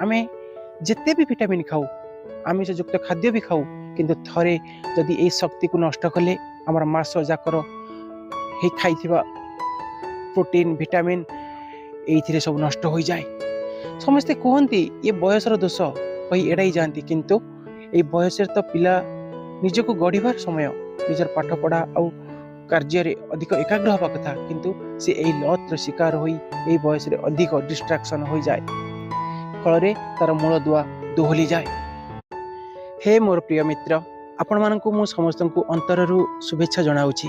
आमे जिते भी विटामिन खाऊ आमिष युक्त खाद्य भी खाऊ किंतु थरे जदि ए शक्ति को नष्ट कले आमर मास जाकर हे खाइथिबा प्रोटीन विटामिन एइथिरे सब नष्ट हो जाए। समस्ते कहती ये बयसर दोष कही एड़ाई जाती किंतु ए बयस तो पिला निजको गढ़िबार समय निजर पाठ पढ़ा आउ कार्य अधिक एकाग्र हवा कथा किंतु से यही लतर शिकार हो बयस अधिक डिस्ट्राक्शन हो जाए फल तार मूल दुआ दोहली जाए। हे मोर प्रिय मित्र आपण मानकु मु समस्त को अंतररू शुभेच्छा जनाऊछि।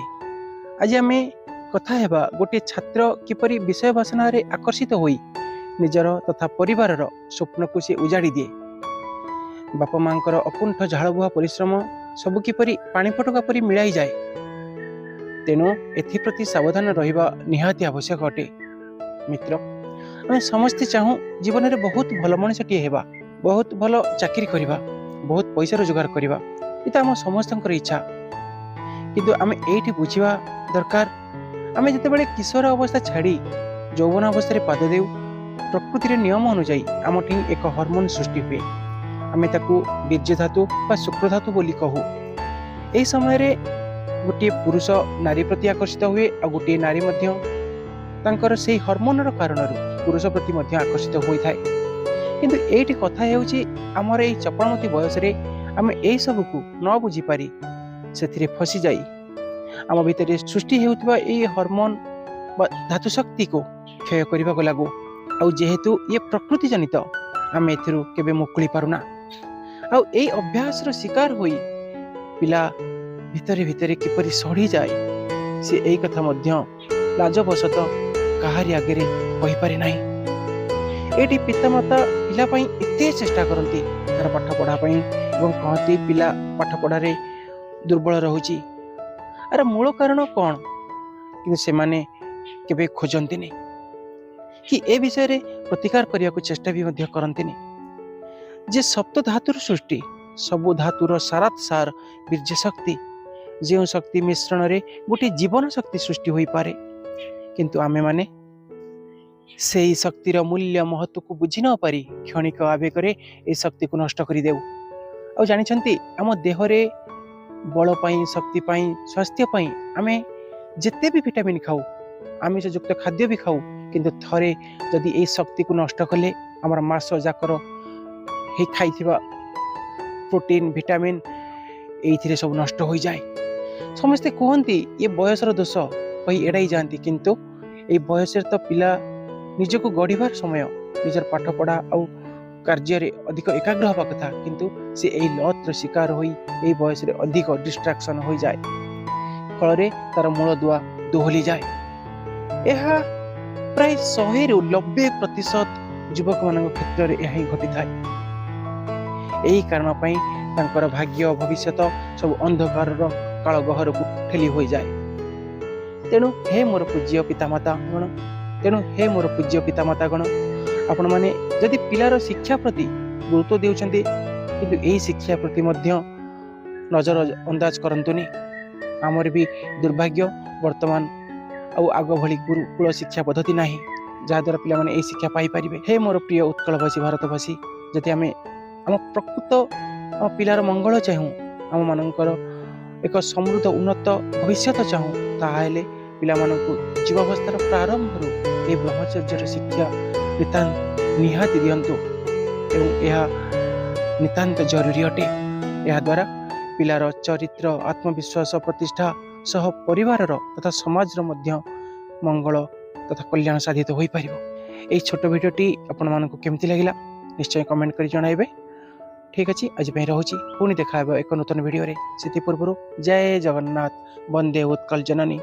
आज आमे कथा हेबा गोटे छात्र किपरि विषय वासना रे आकर्षित होई निजर तथा परिवार स्वप्न को से उजाड़ी दिए। बापा मांकर अकुंठ झाड़बुहा परिश्रम सबु किपरि पानी फटका परि मिलाई जाए। तेणु एप्रति सावधान रहिबा निहाती आवश्यक अटे। मित्र आमे समस्ते चाहूँ जीवन में बहुत भल मनुष्यटीए हेबा, बहुत भल चाकरी करिबा, बहुत पैसा रोजगार करिबा, ये आम समस्तंकर इच्छा। किंतु आमे एठी बुझिबा दरकार आमे जतेबेले किशोर अवस्था छाड़ी यौवन अवस्था रे पाद देउ प्रकृतिर नियम अनुसार आमठी एक हार्मोन सृष्टि हुए। आमे ताकू बीर्य धातु बा शुक्र धातु बोली कहू। एही समय रे गोटे पुरुष नारी प्रति आकर्षित हुए और गोटे नारी मध्य तांकर से हार्मोन कारण पुरुष प्रति मध्य आकर्षित होइथाय। किंतु एठी कथा हेउची हमर एही चपलमती बयस रे आमे एही सब को न बुझी पारी सेथिरे फसी जाई आम भितर सृष्टि हेउतबा एही हार्मोन बा धातु शक्ति को क्षय करबा को लागू। आ जेहेतु ये प्रकृति जनित आमे एथिरु केबे मुकुली पारुना आ एही अभ्यास रो शिकार होई पिला भितरे भितरे किपरि सड़ी जाए से यही कथा मध्य लाजवशत कहारी आगे कही पारे नहीं। एटी पितामाता पिला पई एते चेष्टा करती तार पाठ पढ़ा पई एवं कहती पिला पाठ पढ़ारे दुर्बल रहुची। अरे मूल कारण कौन कि से माने केबे खोजंती नहीं कि ए विषय रे प्रतिकार करिया को चेष्टा भी मध्य करंती नहीं। जे सप्त धातुर सृष्टि सबु धातुर सारात सार बीर्य शक्ति जो शक्ति मिश्रण रे गोटे जीवन शक्ति सृष्टि होई पारे किंतु आमे माने से शक्तिर मूल्य महत्व को बुझी न पारी क्षणिक आवेग रे ए शक्ति को नष्ट करि देउ। आ जानिछंती आम देह रे बल पाई शक्ति पाई स्वास्थ्य पाई आमे जिते भी विटामिन खाऊ आमिष युक्त खाद्य भी खाऊ किंतु थरे जदि ए शक्ति को नष्ट कले आमर मास जाकर हे खाइथिबा प्रोटीन विटामिन एइथिरे सब नष्ट हो जाए। समस्ते कहती ये बयसर दोष कही एड़ाई जाती किंतु ए बयस तो पिला निजको गढ़िबार समय निजर पाठ पढ़ा आउ कार्य अधिक एकाग्र हवा कथा किंतु से यही लतर शिकार हो बयस अधिक डिस्ट्राक्शन हो जाए फल तार मूल दुआ दोहली जाए। यह प्राय 190% युवक मान क्षेत्र में यह घटी थाए। यही कारण पाई तांकर भाग्य भविष्यत सब अंधकार काल गहर को ठेली हो जाए। तेणु हे मोर पूज्य पितामाता गण आपण माने जदि पिलार शिक्षा प्रति गुरुत्व देउछन्ति किंतु एही शिक्षा प्रति मध्य नजर अंदाज करंतुनी। आमर भी दुर्भाग्य वर्तमान आग भली गुरुकुल शिक्षा पद्धति नाही जहा द्वारा पिला माने एही शिक्षा पाई परिबे। हे मोर प्रिय उत्कलवासी भारतवासी जदि आमे आम प्रकृत आम पिलार मंगल चाहूँ आम मानकर एक समृद्ध उन्नत भविष्य चाहूँ ताहेले पिला मानकु जीवावस्थार प्रारंभ ए ब्रह्मचर्य शिक्षा नितांत निहाती दियंतु एवं यह नितांत जरूरी अटे। यह द्वारा पिलार चरित्र आत्मविश्वास प्रतिष्ठा सह परिवार तथा समाज मध्य मंगल तथा कल्याण साधित हो पारिबो। एई छोट भिडियोटी आपण मानकु केमति लागिला निश्चय कमेंट करि जणाइबे। ठीक अच्छे आज रोचे पुणी देखा एक नूतन वीडियो रे। से पूर्व जय जगन्नाथ वंदे उत्कल जननी।